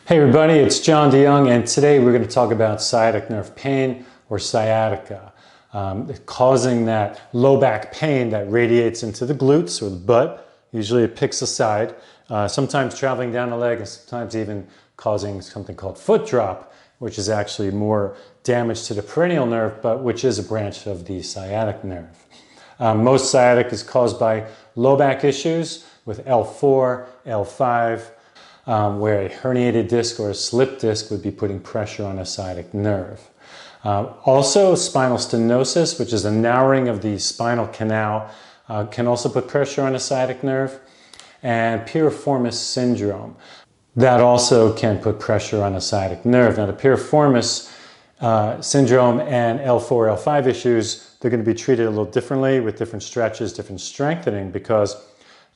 Hey everybody, it's John DeYoung, and today we're going to talk about sciatic nerve pain or sciatica, causing that low back pain that radiates into the glutes or the butt. Usually it picks a side, sometimes traveling down the leg, and sometimes even causing something called foot drop, which is actually more damage to the peroneal nerve, but which is a branch of the sciatic nerve. Most sciatic is caused by low back issues with L4, L5, where a herniated disc or a slip disc would be putting pressure on a sciatic nerve. Also, spinal stenosis, which is a narrowing of the spinal canal, can also put pressure on a sciatic nerve. And piriformis syndrome, that also can put pressure on a sciatic nerve. Now, the piriformis syndrome and L4, L5 issues, they're going to be treated a little differently with different stretches, different strengthening, because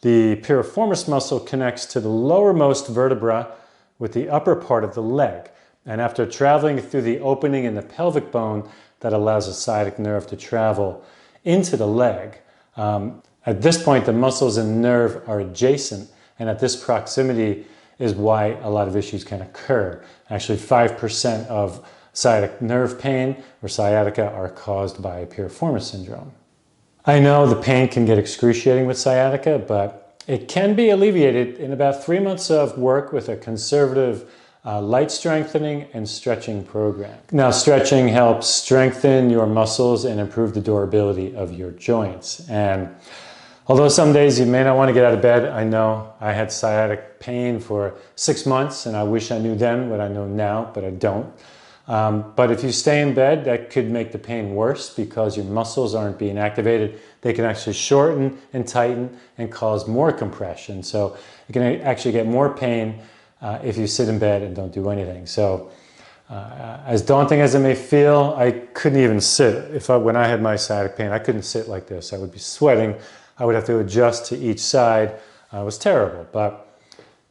the piriformis muscle connects to the lowermost vertebra with the upper part of the leg. And after traveling through the opening in the pelvic bone that allows the sciatic nerve to travel into the leg, at this point the muscles and nerve are adjacent, and at this proximity is why a lot of issues can occur. Actually, 5% of sciatic nerve pain or sciatica are caused by piriformis syndrome. I know the pain can get excruciating with sciatica, but it can be alleviated in about 3 months of work with a conservative light strengthening and stretching program. Now, stretching helps strengthen your muscles and improve the durability of your joints. And although some days you may not want to get out of bed, I know I had sciatic pain for 6 months, and I wish I knew then what I know now, but I don't. But if you stay in bed, that could make the pain worse because your muscles aren't being activated. They can actually shorten and tighten and cause more compression. So you can actually get more pain if you sit in bed and don't do anything. So as daunting as it may feel, I couldn't even sit. When I had my sciatic pain, I couldn't sit like this. I would be sweating. I would have to adjust to each side. It was terrible, but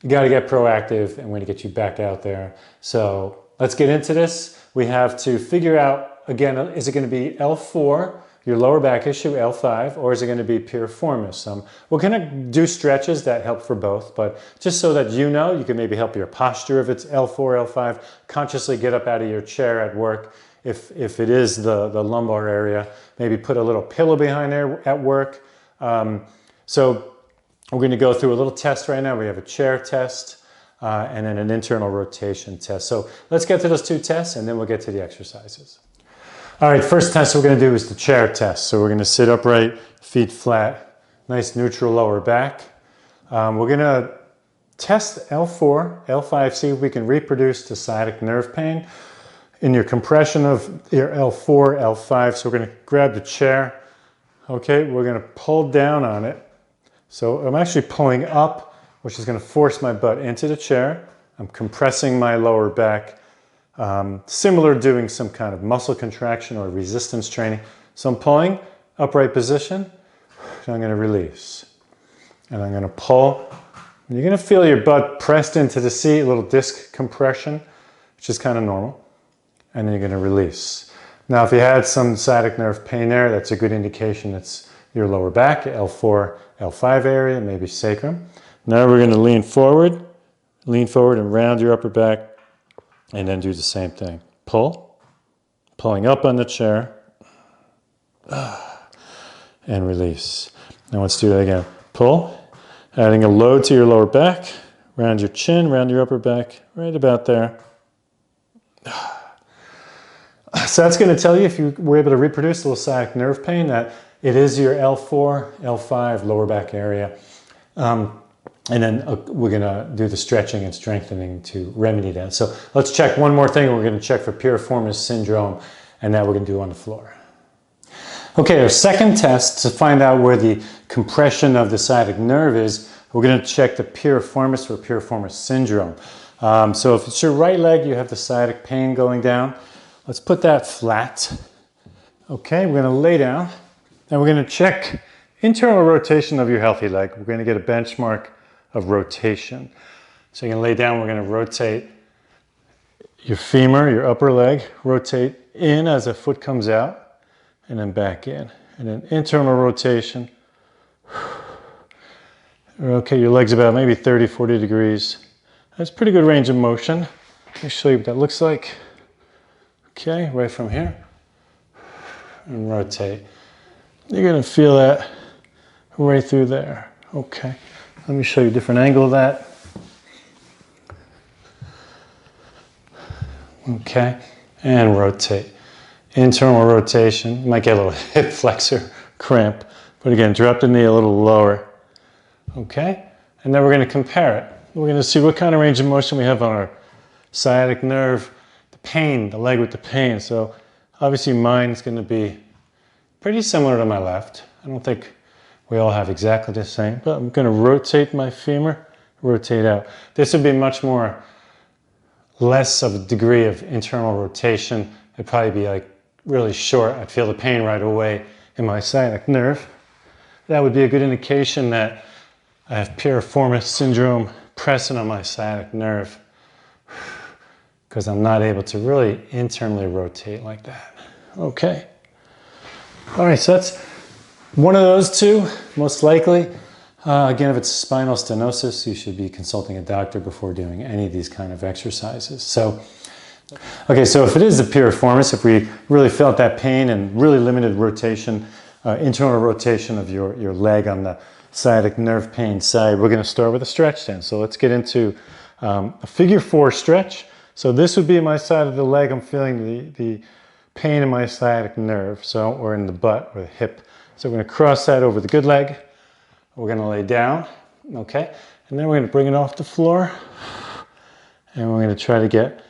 you got to get proactive, and we're going to get you back out there. So let's get into this. We have to figure out, again, is it going to be L4, your lower back issue, L5, or is it going to be piriformis? We're going to do stretches that help for both, but just so that you know, you can maybe help your posture if it's L4, L5. Consciously get up out of your chair at work. If it is the lumbar area, maybe put a little pillow behind there at work. So we're going to go through a little test right now. We have a chair test. And then an internal rotation test. So let's get to those two tests, and then we'll get to the exercises. All right, first test we're going to do is the chair test. So we're going to sit upright, feet flat, nice neutral lower back. We're going to test L4, L5, see if we can reproduce the sciatic nerve pain in your compression of your L4, L5. So we're going to grab the chair. Okay, we're going to pull down on it. So I'm actually pulling up, which is going to force my butt into the chair. I'm compressing my lower back, similar to doing some kind of muscle contraction or resistance training. So I'm pulling, upright position, and I'm going to release. And I'm going to pull. You're going to feel your butt pressed into the seat, a little disc compression, which is kind of normal. And then you're going to release. Now, if you had some sciatic nerve pain there, that's a good indication it's your lower back, L4, L5 area, maybe sacrum. Now we're going to lean forward and round your upper back, and then do the same thing. Pulling up on the chair, and release. Now let's do that again. Pull, adding a load to your lower back, round your chin, round your upper back, right about there. So that's going to tell you, if you were able to reproduce a little sciatic nerve pain, that it is your L4, L5 lower back area. And then we're going to do the stretching and strengthening to remedy that. So let's check one more thing. We're going to check for piriformis syndrome, and that we're going to do on the floor. Okay, our second test to find out where the compression of the sciatic nerve is, we're going to check the piriformis or piriformis syndrome. So if it's your right leg, you have the sciatic pain going down. Let's put that flat. Okay, we're going to lay down, and we're going to check internal rotation of your healthy leg. We're going to get a benchmark of rotation. So you can lay down, we're going to rotate your femur, your upper leg, rotate in as the foot comes out, and then back in. And then internal rotation. Okay, your leg's about maybe 30, 40 degrees. That's pretty good range of motion. Let me show you what that looks like. Okay, right from here. And rotate. You're gonna feel that right through there. Okay, let me show you a different angle of that. Okay, and rotate. Internal rotation. You might get a little hip flexor cramp, but again, drop the knee a little lower. Okay, and then we're going to compare it. We're going to see what kind of range of motion we have on our sciatic nerve, the pain, the leg with the pain. So obviously mine is going to be pretty similar to my left. I don't think we all have exactly the same, but I'm going to rotate my femur, rotate out. This would be much more, less of a degree of internal rotation. It'd probably be like really short. I'd feel the pain right away in my sciatic nerve. That would be a good indication that I have piriformis syndrome pressing on my sciatic nerve because I'm not able to really internally rotate like that. Okay. All right, so that's one of those two, most likely. Again, if it's spinal stenosis, you should be consulting a doctor before doing any of these kind of exercises. So, okay, so if it is the piriformis, if we really felt that pain and really limited rotation, internal rotation of your leg on the sciatic nerve pain side, we're going to start with a stretch then. So let's get into a figure 4 stretch. So this would be my side of the leg. I'm feeling the pain in my sciatic nerve, so, or in the butt or the hip. So we're going to cross that over the good leg. We're going to lay down, okay? And then we're going to bring it off the floor. And we're going to try to get a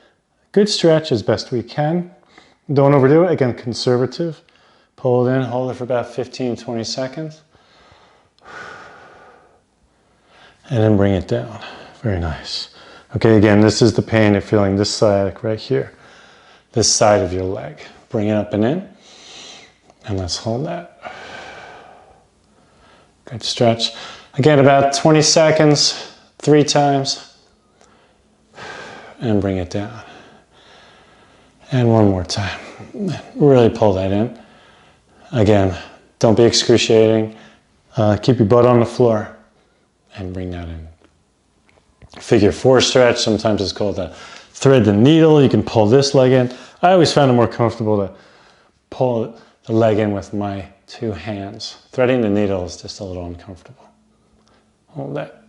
good stretch as best we can. Don't overdo it. Again, conservative. Pull it in, hold it for about 15, 20 seconds. And then bring it down. Very nice. Okay, again, this is the pain you're feeling, this sciatic right here. This side of your leg. Bring it up and in. And let's hold that. Good stretch. Again, about 20 seconds, 3 times. And bring it down. And one more time. Really pull that in. Again, don't be excruciating. Keep your butt on the floor. And bring that in. Figure 4 stretch. Sometimes it's called a thread the needle. You can pull this leg in. I always found it more comfortable to pull the leg in with my 2 hands. Threading the needle is just a little uncomfortable. Hold that.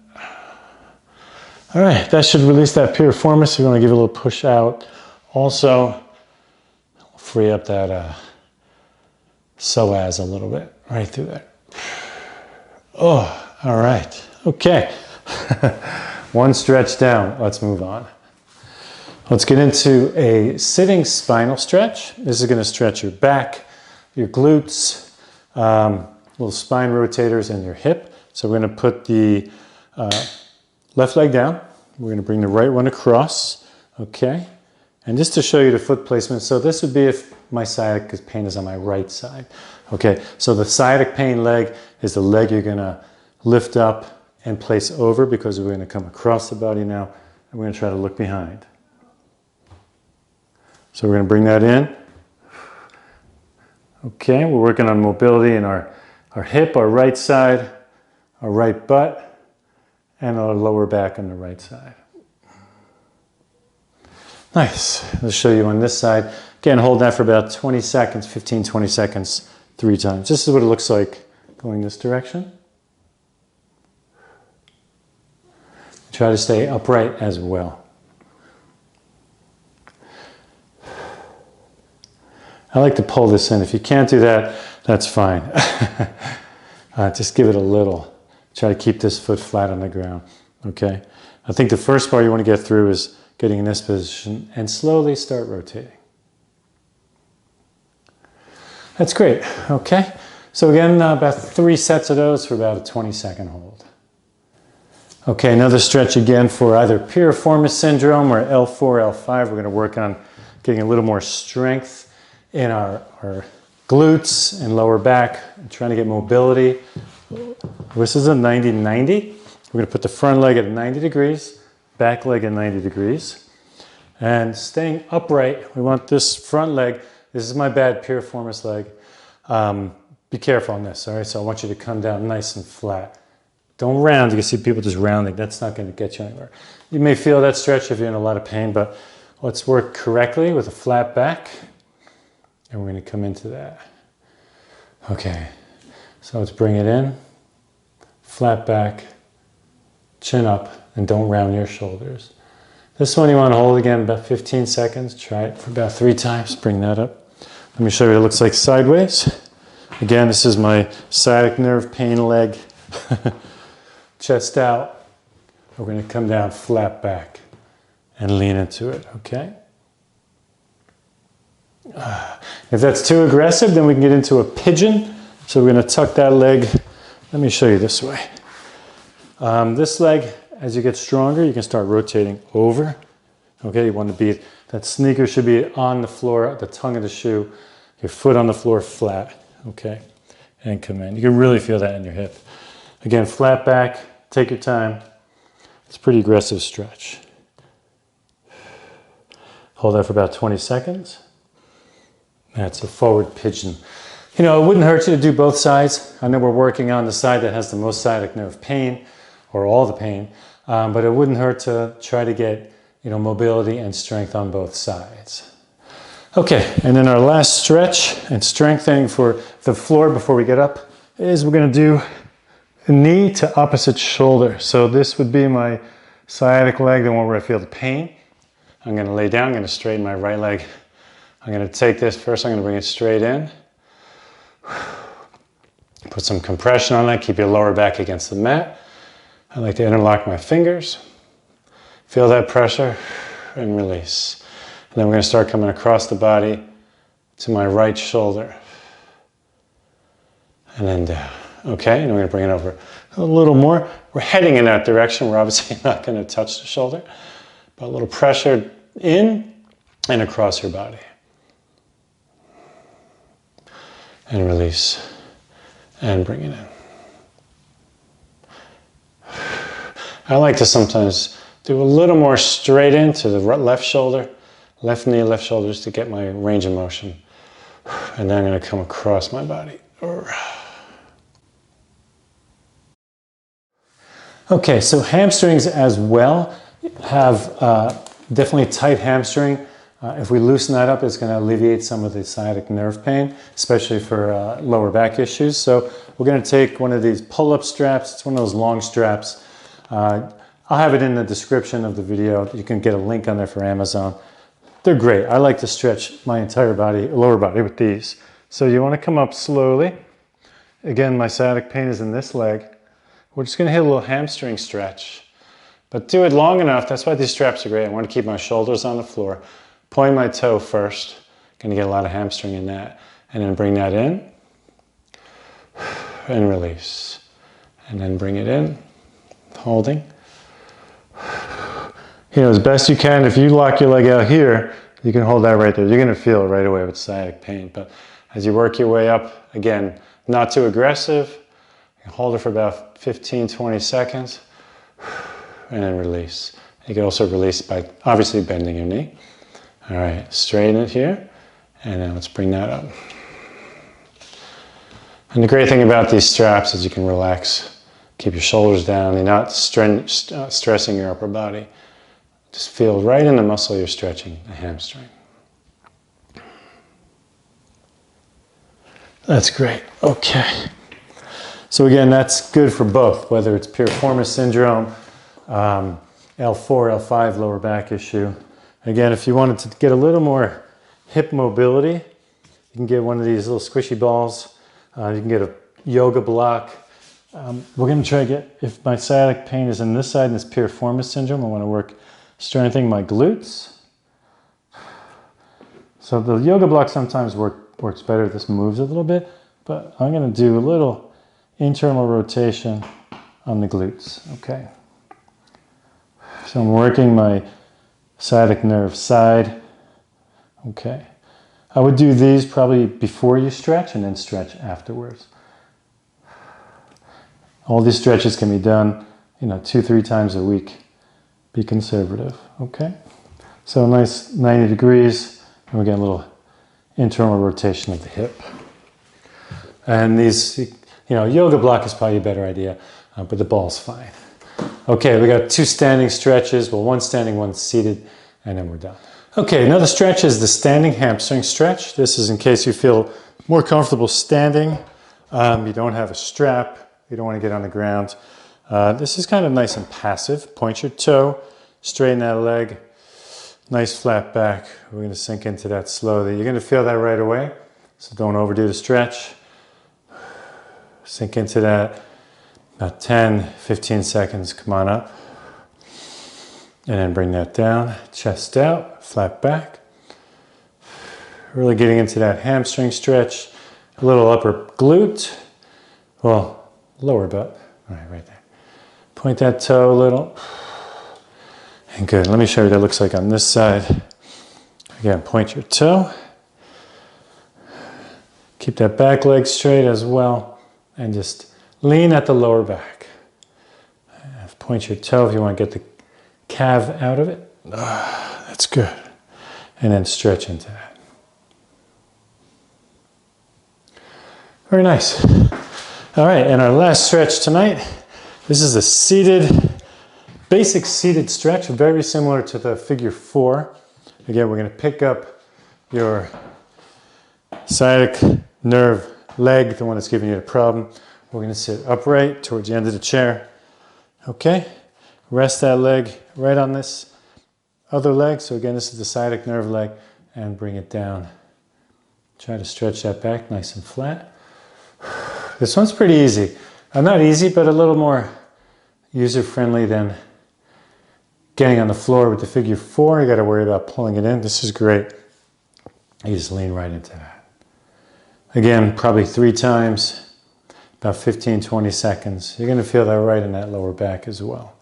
All right, that should release that piriformis. You're going to give it a little push out. Also, free up that psoas a little bit, right through there. Oh, all right. Okay. One stretch down. Let's move on. Let's get into a sitting spinal stretch. This is going to stretch your back, your glutes, little spine rotators, and your hip. So we're going to put the left leg down. We're going to bring the right one across. Okay. And just to show you the foot placement, so this would be if my sciatic pain is on my right side. Okay, so the sciatic pain leg is the leg you're going to lift up and place over because we're going to come across the body now and we're going to try to look behind. So we're going to bring that in. Okay, we're working on mobility in our hip, our right side, our right butt, and our lower back on the right side. Nice. Let's show you on this side. Again, hold that for about 20 seconds, 15, 20 seconds, 3 times. This is what it looks like going this direction. Try to stay upright as well. I like to pull this in. If you can't do that, that's fine. Just give it a little. Try to keep this foot flat on the ground. Okay? I think the first part you want to get through is getting in this position and slowly start rotating. That's great. Okay? So again, about 3 sets of those for about a 20-second hold. Okay, another stretch again for either piriformis syndrome or L4, L5. We're going to work on getting a little more strength in our glutes and lower back, and trying to get mobility. This is a 90-90. We're going to put the front leg at 90 degrees, back leg at 90 degrees. And staying upright, we want this front leg. This is my bad piriformis leg. Be careful on this, all right? So I want you to come down nice and flat. Don't round. You can see people just rounding. That's not going to get you anywhere. You may feel that stretch if you're in a lot of pain, but let's work correctly with a flat back. And we're going to come into that. Okay. So let's bring it in. Flat back. Chin up. And don't round your shoulders. This one you want to hold again about 15 seconds. Try it for about 3 times. Bring that up. Let me show you what it looks like sideways. Again, this is my sciatic nerve pain leg. Chest out. We're going to come down flat back and lean into it, okay? If that's too aggressive, then we can get into a pigeon. So we're going to tuck that leg. Let me show you this way. This leg, as you get stronger, you can start rotating over. Okay, you want to be, that sneaker should be on the floor, the tongue of the shoe, your foot on the floor flat, okay? And come in. You can really feel that in your hip. Again, flat back, take your time. It's a pretty aggressive stretch. Hold that for about 20 seconds. That's a forward pigeon. You know, it wouldn't hurt you to do both sides. I know we're working on the side that has the most sciatic nerve pain, or all the pain, but it wouldn't hurt to try to get, you know, mobility and strength on both sides. Okay, and then our last stretch and strengthening for the floor before we get up is we're going to do knee to opposite shoulder. So this would be my sciatic leg, the one where I feel the pain. I'm going to lay down, I'm going to straighten my right leg. I'm going to take this first, I'm going to bring it straight in. Put some compression on that, keep your lower back against the mat. I like to interlock my fingers. Feel that pressure and release. And then we're going to start coming across the body to my right shoulder. And then down. Okay, and we're going to bring it over a little more. We're heading in that direction. We're obviously not going to touch the shoulder, but a little pressure in and across your body. And release. And bring it in. I like to sometimes do a little more straight into the left shoulder, left knee, left shoulders to get my range of motion. And then I'm going to come across my body. Okay, so hamstrings as well have definitely tight hamstring. If we loosen that up, it's going to alleviate some of the sciatic nerve pain, especially for lower back issues. So we're going to take one of these pull-up straps. It's one of those long straps. I'll have it in the description of the video. You can get a link on there for Amazon. They're great. I like to stretch my entire body, lower body with these. So you want to come up slowly. Again, my sciatic pain is in this leg. We're just going to hit a little hamstring stretch. But do it long enough. That's why these straps are great. I want to keep my shoulders on the floor. Point my toe first. Going to get a lot of hamstring in that. And then bring that in. And release. And then bring it in. Holding. You know, as best you can, if you lock your leg out here, you can hold that right there. You're going to feel it right away with sciatic pain. But as you work your way up, again, not too aggressive. You can hold it for about 15, 20 seconds. And then release. You can also release by obviously bending your knee. All right, straighten it here. And then let's bring that up. And the great thing about these straps is you can relax. Keep your shoulders down. You're not stressing your upper body. Just feel right in the muscle you're stretching, the hamstring. That's great. Okay. So again, that's good for both, whether it's piriformis syndrome, L4, L5 lower back issue. Again, if you wanted to get a little more hip mobility, you can get one of these little squishy balls. You can get a yoga block. We're going to try to get, if my sciatic pain is in this side and it's piriformis syndrome, I want to work strengthening my glutes. So the yoga block sometimes works better if this moves a little bit, but I'm going to do a little internal rotation on the glutes, okay? So I'm working my sciatic nerve side, okay? I would do these probably before you stretch and then stretch afterwards. All these stretches can be done, 2-3 times a week. Be conservative, okay? So a nice 90 degrees, and we get a little internal rotation of the hip. And these, yoga block is probably a better idea. but the ball's fine. Okay, we got 2 standing stretches. Well, 1 standing, 1 seated, and then we're done. Okay, another stretch is the standing hamstring stretch. This is in case you feel more comfortable standing. You don't have a strap. You don't want to get on the ground. This is kind of nice and passive. Point your toe, straighten that leg. Nice flat back. We're going to sink into that slowly. You're going to feel that right away, so don't overdo the stretch. Sink into that. About 10, 15 seconds. Come on up. And then bring that down. Chest out, flat back. Really getting into that hamstring stretch. A little upper glute. Well, lower butt. All right there. Point that toe a little. And good. Let me show you what that looks like on this side. Again, point your toe. Keep that back leg straight as well. And just lean at the lower back. Point your toe if you want to get the calf out of it. That's good. And then stretch into that. Very nice. All right, and our last stretch tonight. This is a seated, basic seated stretch, very similar to the figure 4. Again, we're going to pick up your sciatic nerve leg, the one that's giving you the problem. We're going to sit upright towards the end of the chair. Okay, rest that leg right on this other leg. So again, this is the sciatic nerve leg, and bring it down. Try to stretch that back nice and flat. This one's pretty easy. Not easy, but a little more user-friendly than getting on the floor with the figure 4. You got to worry about pulling it in. This is great. You just lean right into that. Again, probably 3 times. About 15, 20 seconds. You're going to feel that right in that lower back as well.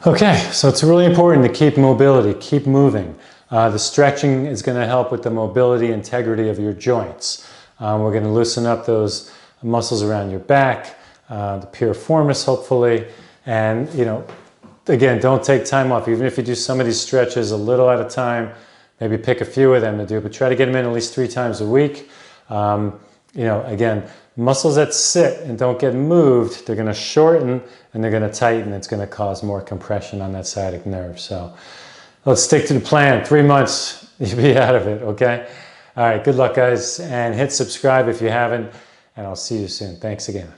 Okay, so it's really important to keep mobility, keep moving. The stretching is going to help with the mobility, integrity of your joints. We're going to loosen up those muscles around your back, the piriformis hopefully, and again, don't take time off. Even if you do some of these stretches a little at a time, maybe pick a few of them to do, but try to get them in at least 3 times a week. Again, muscles that sit and don't get moved, they're going to shorten and they're going to tighten. It's going to cause more compression on that sciatic nerve. So let's stick to the plan. 3 months, you'll be out of it, okay? All right, good luck, guys, and hit subscribe if you haven't, and I'll see you soon. Thanks again.